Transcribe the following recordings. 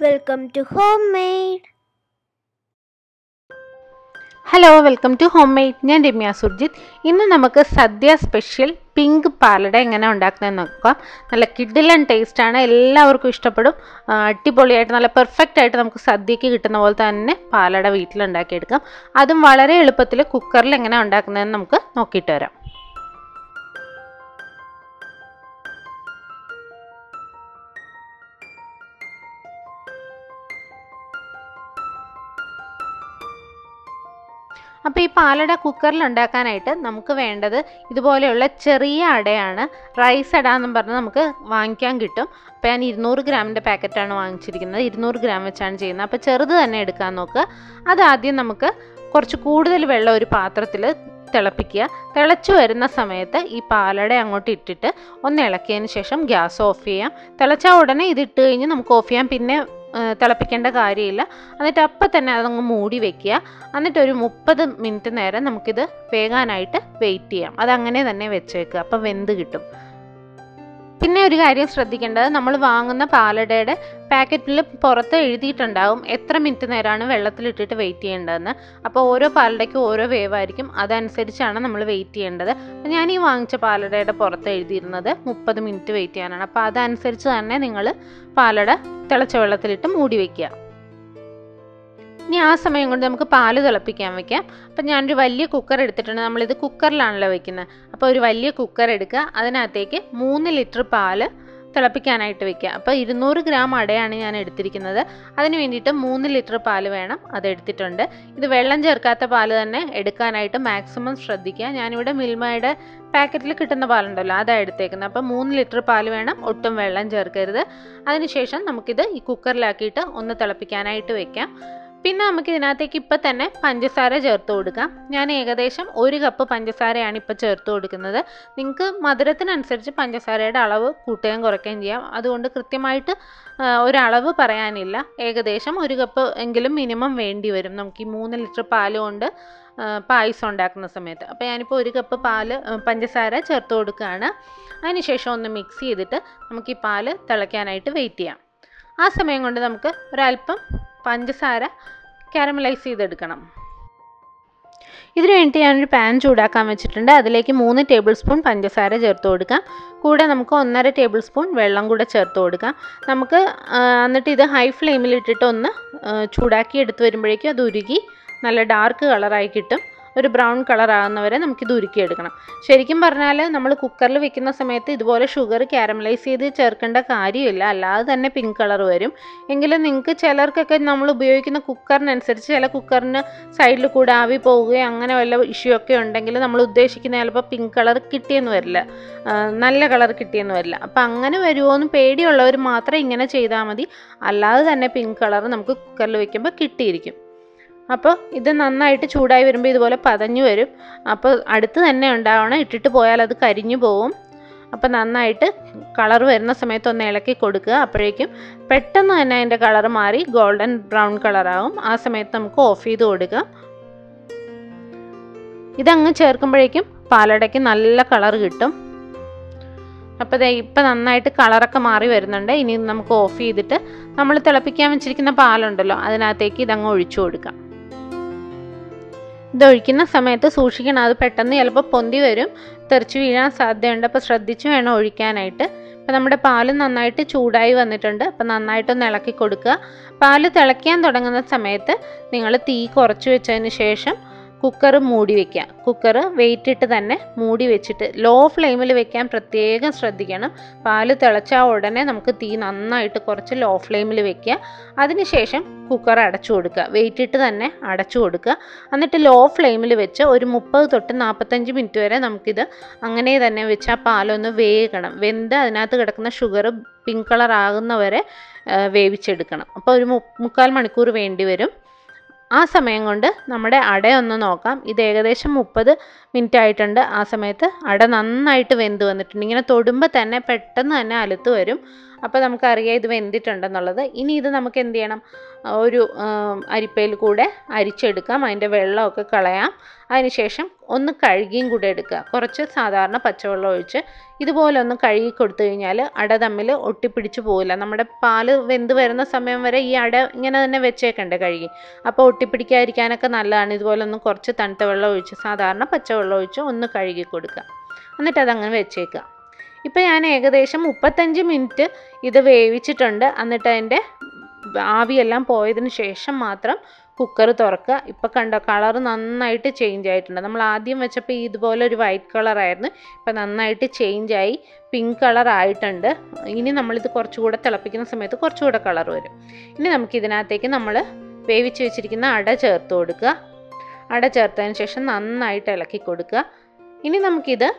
Welcome to Homemade. Hello welcome to homemade. ഞാൻ രമ്യ സുർജിത്ത്. ഇന്ന് നമുക്ക് സദ്യ സ്പെഷ്യൽ പിങ്ക് പാലട എങ്ങനെ ഉണ്ടാക്കുന്നതെന്ന് നോക്കാം. നല്ല കിഡിലൻ ടേസ്റ്റാണ്, എല്ലാവർക്കും ഇഷ്ടപ്പെടും. അടിപൊളിയായിട്ട് നല്ല പെർഫെക്റ്റ് ആയിട്ട് നമുക്ക് സദ്യക്ക് കിട്ടുന്ന പോലെ തന്നെ പാലട വീട്ടിലുണ്ടാക്കിയെടുക്കാം. അതും വളരെ എളുപ്പത്തിൽ കുക്കറിൽ എങ്ങനെ ഉണ്ടാക്കുന്നതെന്ന് നമുക്ക് നോക്കിയിട്ട് വരാം. അപ്പോൾ ഈ പാലട കുക്കറിൽ ഉണ്ടാക്കാനായിട്ട് നമുക്ക് വേണ്ടത് ഇതുപോലെയുള്ള ചെറിയ അടയാണ്. റൈസ് അട എന്നും പറഞ്ഞ് നമുക്ക് വാങ്ങിക്കാൻ കിട്ടും. അപ്പോൾ ഞാൻ 200 ഗ്രാമിൻ്റെ പാക്കറ്റാണ് വാങ്ങിച്ചിരിക്കുന്നത്. 200 ഗ്രാം വെച്ചാണ് ചെയ്യുന്നത്. അപ്പോൾ ചെറുത് തന്നെ എടുക്കാൻ നോക്കുക. അതാദ്യം നമുക്ക് കുറച്ച് കൂടുതൽ വെള്ളം ഒരു പാത്രത്തിൽ തിളപ്പിക്കുക. തിളച്ചു വരുന്ന സമയത്ത് ഈ പാലട അങ്ങോട്ട് ഇട്ടിട്ട് ഒന്ന് ഇളക്കിയതിന് ശേഷം ഗ്യാസ് ഓഫ് ചെയ്യാം. തിളച്ചാൽ ഉടനെ ഇതിട്ട് കഴിഞ്ഞ് നമുക്ക് ഓഫ് ചെയ്യാം. പിന്നെ തിളപ്പിക്കേണ്ട കാര്യമില്ല. എന്നിട്ട് അപ്പം തന്നെ അതങ്ങ് മൂടി വെക്കുക. എന്നിട്ട് ഒരു 30 മിനിറ്റ് നേരം നമുക്കിത് വേകാനായിട്ട് വെയിറ്റ് ചെയ്യാം. അതങ്ങനെ തന്നെ വെച്ചേക്കുക, അപ്പം വെന്ത് കിട്ടും. പിന്നെ ഒരു കാര്യം ശ്രദ്ധിക്കേണ്ടത്, നമ്മൾ വാങ്ങുന്ന പാലടയുടെ പാക്കറ്റിൽ പുറത്ത് എഴുതിയിട്ടുണ്ടാവും എത്ര മിനിറ്റ് നേരമാണ് വെള്ളത്തിലിട്ടിട്ട് വെയിറ്റ് ചെയ്യേണ്ടതെന്ന്. അപ്പോൾ ഓരോ പാലടയ്ക്കും ഓരോ വേവായിരിക്കും, അതനുസരിച്ചാണ് നമ്മൾ വെയിറ്റ് ചെയ്യേണ്ടത്. അപ്പോൾ ഞാൻ ഈ വാങ്ങിച്ച പാലടയുടെ പുറത്ത് എഴുതിയിരുന്നത് 30 മിനിറ്റ് വെയിറ്റ് ചെയ്യാനാണ്. അപ്പോൾ അതനുസരിച്ച് തന്നെ നിങ്ങൾ പാലട തിളച്ച വെള്ളത്തിലിട്ട് മൂടി വയ്ക്കുക. ഇനി ആ സമയം കൊണ്ട് നമുക്ക് പാല് തിളപ്പിക്കാൻ വെക്കാം. അപ്പം ഞാനൊരു വലിയ കുക്കർ എടുത്തിട്ടുണ്ട്. നമ്മളിത് കുക്കറിലാണല്ലോ വെക്കുന്നത്. അപ്പോൾ ഒരു വലിയ കുക്കർ എടുക്കുക. അതിനകത്തേക്ക് 3 ലിറ്റർ പാല് തിളപ്പിക്കാനായിട്ട് വെക്കുക. അപ്പോൾ 200 ഗ്രാം അടയാണ് ഞാൻ എടുത്തിരിക്കുന്നത്. അതിന് വേണ്ടിയിട്ട് 3 ലിറ്റർ പാല് വേണം, അതെടുത്തിട്ടുണ്ട്. ഇത് വെള്ളം ചേർക്കാത്ത പാല് തന്നെ എടുക്കാനായിട്ട് മാക്സിമം ശ്രദ്ധിക്കുക. ഞാനിവിടെ മിൽമയുടെ പാക്കറ്റിൽ കിട്ടുന്ന പാലുണ്ടല്ലോ, അതാണ് എടുത്തേക്കുന്നത്. അപ്പോൾ 3 ലിറ്റർ പാല് വേണം, ഒട്ടും വെള്ളം ചേർക്കരുത്. അതിനുശേഷം നമുക്കിത് ഈ കുക്കറിലാക്കിയിട്ട് ഒന്ന് തിളപ്പിക്കാനായിട്ട് വെക്കാം. പിന്നെ നമുക്ക് ഇതിനകത്തേക്ക് ഇപ്പം തന്നെ പഞ്ചസാര ചേർത്ത് കൊടുക്കാം. ഞാൻ ഏകദേശം 1 കപ്പ് പഞ്ചസാരയാണ് ഇപ്പോൾ ചേർത്ത് കൊടുക്കുന്നത്. നിങ്ങൾക്ക് മധുരത്തിനനുസരിച്ച് പഞ്ചസാരയുടെ അളവ് കൂട്ടുകയും കുറയ്ക്കുകയും ചെയ്യാം. അതുകൊണ്ട് കൃത്യമായിട്ട് ഒരളവ് പറയാനില്ല. ഏകദേശം 1 കപ്പ് എങ്കിലും മിനിമം വേണ്ടി വരും നമുക്ക് ഈ 3 ലിറ്റർ പാല് കൊണ്ട് പായസം ഉണ്ടാക്കുന്ന സമയത്ത്. അപ്പോൾ ഞാനിപ്പോൾ 1 കപ്പ് പഞ്ചസാര ചേർത്ത് കൊടുക്കുകയാണ്. അതിനുശേഷം ഒന്ന് മിക്സ് ചെയ്തിട്ട് നമുക്ക് ഈ പാല് തിളയ്ക്കാനായിട്ട് വെയിറ്റ് ചെയ്യാം. ആ സമയം കൊണ്ട് നമുക്ക് ഒരല്പം പഞ്ചസാര കാരമലൈസ് ചെയ്തെടുക്കണം. ഇതിനു വേണ്ടി ഞാനൊരു പാൻ ചൂടാക്കാൻ വെച്ചിട്ടുണ്ട്. അതിലേക്ക് 3 ടേബിൾ സ്പൂൺ പഞ്ചസാര ചേർത്ത് കൊടുക്കാം. കൂടെ നമുക്ക് 1.5 ടേബിൾ സ്പൂൺ വെള്ളം കൂടെ ചേർത്ത് കൊടുക്കാം. നമുക്ക് എന്നിട്ട് ഇത് ഹൈ ഫ്ലെയിമിൽ ഇട്ടിട്ട് ഒന്ന് ചൂടാക്കി എടുത്ത് വരുമ്പോഴേക്കും അത് ഉരുകി നല്ല ഡാർക്ക് കളറായി കിട്ടും. ഒരു ബ്രൗൺ കളർ ആകുന്നവരെ നമുക്കിത് ഉരുക്കിയെടുക്കണം. ശരിക്കും പറഞ്ഞാൽ നമ്മൾ കുക്കറിൽ വെക്കുന്ന സമയത്ത് ഇതുപോലെ ഷുഗർ കാരമലൈസ് ചെയ്ത് ചേർക്കേണ്ട കാര്യമില്ല, അല്ലാതെ തന്നെ പിങ്ക് കളർ വരും. എങ്കിലും നിങ്ങൾക്ക് ചിലർക്കൊക്കെ നമ്മൾ ഉപയോഗിക്കുന്ന കുക്കറിനനുസരിച്ച് ചില കുക്കറിന് സൈഡിൽ കൂടെ ആവി പോവുകയും അങ്ങനെ വല്ല ഇഷ്യൂ ഒക്കെ ഉണ്ടെങ്കിൽ നമ്മൾ ഉദ്ദേശിക്കുന്ന ചിലപ്പോൾ പിങ്ക് കളർ കിട്ടിയെന്ന് വരില്ല, നല്ല കളർ കിട്ടിയെന്ന് വരില്ല. അപ്പം അങ്ങനെ വരുമോ എന്ന് പേടിയുള്ളവർ മാത്രം ഇങ്ങനെ ചെയ്താൽ മതി. അല്ലാതെ തന്നെ പിങ്ക് കളർ നമുക്ക് കുക്കറിൽ വെക്കുമ്പോൾ കിട്ടിയിരിക്കും. അപ്പോൾ ഇത് നന്നായിട്ട് ചൂടായി വരുമ്പോൾ ഇതുപോലെ പതഞ്ഞു വരും. അപ്പോൾ അടുത്ത് തന്നെ ഉണ്ടാവണം, ഇട്ടിട്ട് പോയാൽ അത് കരിഞ്ഞു പോവും. അപ്പോൾ നന്നായിട്ട് കളർ വരുന്ന സമയത്ത് ഒന്ന് ഇളക്കി കൊടുക്കുക. അപ്പോഴേക്കും പെട്ടെന്ന് തന്നെ അതിൻ്റെ കളർ മാറി ഗോൾഡൻ ബ്രൗൺ കളറാവും. ആ സമയത്ത് നമുക്ക് ഓഫ് ചെയ്ത് കൊടുക്കാം. ഇതങ്ങ് ചേർക്കുമ്പോഴേക്കും പാലടയ്ക്ക് നല്ല കളർ കിട്ടും. അപ്പോൾ ഇപ്പം നന്നായിട്ട് കളറൊക്കെ മാറി വരുന്നുണ്ട്. ഇനി നമുക്ക് ഓഫ് ചെയ്തിട്ട് നമ്മൾ തിളപ്പിക്കാൻ വെച്ചിരിക്കുന്ന പാലുണ്ടല്ലോ, അതിനകത്തേക്ക് ഇതങ്ങ് ഒഴിച്ചു കൊടുക്കാം. ഇതൊഴിക്കുന്ന സമയത്ത് സൂക്ഷിക്കണം, അത് പെട്ടെന്ന് ചിലപ്പോൾ പൊന്തി വരും, തെറിച്ച് വീഴാൻ സാധ്യതയുണ്ട്. അപ്പോൾ ശ്രദ്ധിച്ച് വേണം ഒഴിക്കാനായിട്ട്. അപ്പോൾ നമ്മുടെ പാല് നന്നായിട്ട് ചൂടായി വന്നിട്ടുണ്ട്. അപ്പോൾ നന്നായിട്ടൊന്ന് ഇളക്കി കൊടുക്കുക. പാല് തിളയ്ക്കാൻ തുടങ്ങുന്ന സമയത്ത് നിങ്ങൾ തീ കുറച്ച് വെച്ചതിന് ശേഷം കുക്കർ മൂടി വയ്ക്കുക. കുക്കർ വെയിറ്റ് ഇട്ട് തന്നെ മൂടി വെച്ചിട്ട് ലോ ഫ്ലെയിമിൽ വെക്കാൻ പ്രത്യേകം ശ്രദ്ധിക്കണം. പാല് തിളച്ചാൽ ഉടനെ നമുക്ക് തീ നന്നായിട്ട് കുറച്ച് ലോ ഫ്ലെയിമിൽ വെക്കുക. അതിനുശേഷം കുക്കർ അടച്ചു കൊടുക്കുക. വെയിറ്റ് ഇട്ട് തന്നെ അടച്ചു കൊടുക്കുക. എന്നിട്ട് ലോ ഫ്ലെയിമിൽ വെച്ച് ഒരു 30 തൊട്ട് 45 മിനിറ്റ് വരെ നമുക്കിത് അങ്ങനെ തന്നെ വെച്ച് ആ പാലൊന്ന് വേകണം. വെന്ത് അതിനകത്ത് കിടക്കുന്ന ഷുഗർ പിങ്ക് കളർ ആകുന്നവരെ വേവിച്ചെടുക്കണം. അപ്പോൾ ഒരു 3/4 മണിക്കൂർ വേണ്ടി വരും. ആ സമയം കൊണ്ട് നമ്മുടെ അടയൊന്ന് നോക്കാം. ഇത് ഏകദേശം 30 മിനിറ്റ് ആയിട്ടുണ്ട്. ആ സമയത്ത് അട നന്നായിട്ട് വെന്ത് വന്നിട്ടുണ്ട്. ഇങ്ങനെ തൊടുമ്പോൾ തന്നെ പെട്ടെന്ന് തന്നെ അലുത്ത് വരും. അപ്പോൾ നമുക്കറിയാം ഇത് വെന്തിട്ടുണ്ടെന്നുള്ളത്. ഇനി ഇത് നമുക്ക് എന്ത് ചെയ്യണം, ഒരു അരിപ്പയിൽ കൂടെ അരിച്ചെടുക്കാം, അതിൻ്റെ വെള്ളമൊക്കെ കളയാം. അതിനുശേഷം ഒന്ന് കഴുകിയും കൂടെ എടുക്കുക. കുറച്ച് സാധാരണ പച്ചവെള്ളം ഒഴിച്ച് ഇതുപോലെ ഒന്ന് കഴുകി കൊടുത്തു കഴിഞ്ഞാൽ അട തമ്മിൽ ഒട്ടിപ്പിടിച്ച് പോകില്ല. നമ്മുടെ പാല് വെന്ത് വരുന്ന സമയം വരെ ഈ അട ഇങ്ങനെ തന്നെ വെച്ചേക്കണ്ടേ കഴുകി, അപ്പോൾ ഒട്ടിപ്പിടിക്കാതിരിക്കാനൊക്കെ നല്ലതാണ്. ഇതുപോലെ ഒന്ന് കുറച്ച് തണുത്ത വെള്ളം ഒഴിച്ച് സാധാരണ പച്ചവെള്ളം ഒഴിച്ച് ഒന്ന് കഴുകി കൊടുക്കുക. എന്നിട്ട് അതങ്ങനെ വെച്ചേക്കുക. ഇപ്പോൾ ഞാൻ ഏകദേശം 35 മിനിറ്റ് ഇത് വേവിച്ചിട്ടുണ്ട്. എന്നിട്ട് അതിൻ്റെ ആവിയെല്ലാം പോയതിന് ശേഷം മാത്രം കുക്കർ തുറക്കുക. ഇപ്പോൾ കണ്ടോ, കളർ നന്നായിട്ട് ചേഞ്ച് ആയിട്ടുണ്ട്. നമ്മൾ ആദ്യം വെച്ചപ്പോൾ ഇതുപോലെ ഒരു വൈറ്റ് കളറായിരുന്നു, ഇപ്പോൾ നന്നായിട്ട് ചേഞ്ചായി പിങ്ക് കളർ ആയിട്ടുണ്ട്. ഇനി നമ്മളിത് കുറച്ചുകൂടെ തിളപ്പിക്കുന്ന സമയത്ത് കുറച്ചുകൂടെ കളർ വരും. ഇനി നമുക്കിതിനകത്തേക്ക് നമ്മൾ വേവിച്ച് വെച്ചിരിക്കുന്ന അട ചേർത്ത് കൊടുക്കുക. അട ചേർത്തതിന് ശേഷം നന്നായിട്ട് ഇളക്കി കൊടുക്കുക. ഇനി നമുക്കിത്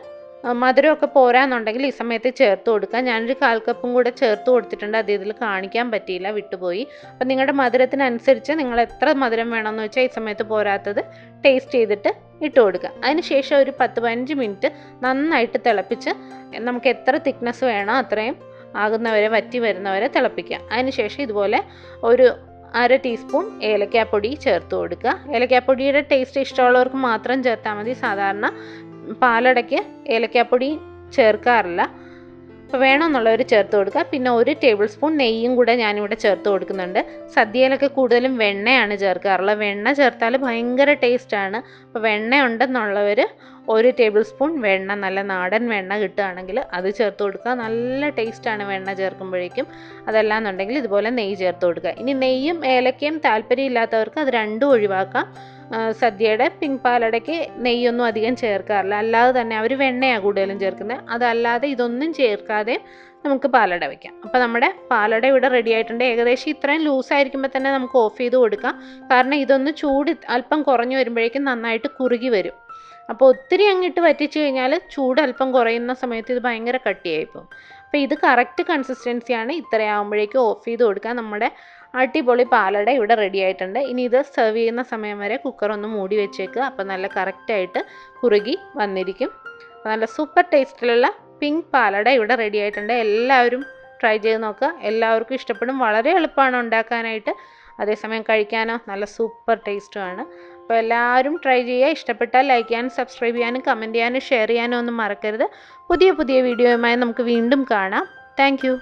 മധുരമൊക്കെ പോരാന്നുണ്ടെങ്കിൽ ഈ സമയത്ത് ചേർത്ത് കൊടുക്കുക. ഞാനൊരു 1/4 കപ്പും കൂടെ ചേർത്ത് കൊടുത്തിട്ടുണ്ട്. അത് ഇതിൽ കാണിക്കാൻ പറ്റിയില്ല, വിട്ടുപോയി. അപ്പം നിങ്ങളുടെ മധുരത്തിനനുസരിച്ച് നിങ്ങൾ എത്ര മധുരം വേണമെന്ന് വെച്ചാൽ ഈ സമയത്ത് പോരാത്തത് ടേസ്റ്റ് ചെയ്തിട്ട് ഇട്ട് കൊടുക്കുക. അതിന് ശേഷം ഒരു 10-15 മിനിറ്റ് നന്നായിട്ട് തിളപ്പിച്ച് നമുക്ക് എത്ര തിക്നെസ് വേണോ അത്രയും ആകുന്നവരെ, വറ്റി വരുന്നവരെ തിളപ്പിക്കുക. അതിന് ശേഷം ഇതുപോലെ ഒരു 1/2 ടീസ്പൂൺ ഏലക്കാപ്പൊടി ചേർത്ത് കൊടുക്കുക. ഏലക്കാപ്പൊടിയുടെ ടേസ്റ്റ് ഇഷ്ടമുള്ളവർക്ക് മാത്രം ചേർത്താൽ മതി. സാധാരണ പാലടയ്ക്ക് ഏലക്കാപ്പൊടി ചേർക്കാറില്ല. അപ്പോൾ വേണമെന്നുള്ളവർ ചേർത്ത് കൊടുക്കുക. പിന്നെ 1 ടേബിൾ സ്പൂൺ നെയ്യും കൂടെ ഞാനിവിടെ ചേർത്ത് കൊടുക്കുന്നുണ്ട്. സദ്യയിലൊക്കെ കൂടുതലും വെണ്ണയാണ് ചേർക്കാറുള്ളത്. വെണ്ണ ചേർത്താൽ ഭയങ്കര ടേസ്റ്റാണ്. അപ്പോൾ വെണ്ണ ഉണ്ടെന്നുള്ളവർ 1 ടേബിൾ സ്പൂൺ വെണ്ണ, നല്ല നാടൻ വെണ്ണ കിട്ടുകയാണെങ്കിൽ അത് ചേർത്ത് കൊടുക്കുക. നല്ല ടേസ്റ്റാണ് വെണ്ണ ചേർക്കുമ്പോഴേക്കും. അതല്ലാന്നുണ്ടെങ്കിൽ ഇതുപോലെ നെയ്യ് ചേർത്ത് കൊടുക്കുക. ഇനി നെയ്യും ഏലക്കയും താല്പര്യമില്ലാത്തവർക്ക് അത് രണ്ടും ഒഴിവാക്കാം. സദ്യയുടെ പിങ്ക് പാലടയ്ക്ക് നെയ്യൊന്നും അധികം ചേർക്കാറില്ല. അല്ലാതെ തന്നെ അവർ വെണ്ണയാണ് കൂടുതലും ചേർക്കുന്നത്. അതല്ലാതെ ഇതൊന്നും ചേർക്കാതെ നമുക്ക് പാലട വയ്ക്കാം. അപ്പോൾ നമ്മുടെ പാലട ഇവിടെ റെഡി ആയിട്ടുണ്ട്. ഏകദേശം ഇത്രയും ലൂസായിരിക്കുമ്പോൾ തന്നെ നമുക്ക് ഓഫ് ചെയ്ത് കൊടുക്കാം. കാരണം ഇതൊന്ന് ചൂട് അല്പം കുറഞ്ഞു വരുമ്പോഴേക്കും നന്നായിട്ട് കുറുകി വരും. അപ്പോൾ ഒത്തിരി അങ്ങിട്ട് വറ്റിച്ച് കഴിഞ്ഞാൽ ചൂട് അല്പം കുറയുന്ന സമയത്ത് ഇത് ഭയങ്കര കട്ടിയായിപ്പോവും. അപ്പോൾ ഇത് കറക്റ്റ് കൺസിസ്റ്റൻസിയാണ്. ഇത്രയാകുമ്പോഴേക്കും ഓഫ് ചെയ്ത് കൊടുക്കാം. നമ്മുടെ അടിപൊളി പാലട ഇവിടെ റെഡി ആയിട്ടുണ്ട്. ഇനി ഇത് സെർവ് ചെയ്യുന്ന സമയം വരെ കുക്കർ ഒന്ന് മൂടി വെച്ചേക്കുക. അപ്പോൾ നല്ല കറക്റ്റായിട്ട് കുറുകി വന്നിരിക്കും. അപ്പോൾ നല്ല സൂപ്പർ ടേസ്റ്റിലുള്ള പിങ്ക് പാലട ഇവിടെ റെഡി ആയിട്ടുണ്ട്. എല്ലാവരും ട്രൈ ചെയ്ത് നോക്കുക. എല്ലാവർക്കും ഇഷ്ടപ്പെടും. വളരെ എളുപ്പമാണ് ഉണ്ടാക്കാനായിട്ട്, അതേസമയം കഴിക്കാനോ നല്ല സൂപ്പർ ടേസ്റ്റുമാണ്. അപ്പോൾ എല്ലാവരും ട്രൈ ചെയ്യുക. ഇഷ്ടപ്പെട്ടാൽ ലൈക്ക് ചെയ്യാനും സബ്സ്ക്രൈബ് ചെയ്യാനും കമൻറ്റ് ചെയ്യാനും ഷെയർ ചെയ്യാനും ഒന്നും മറക്കരുത്. പുതിയ പുതിയ വീഡിയോയുമായി നമുക്ക് വീണ്ടും കാണാം. Thank you.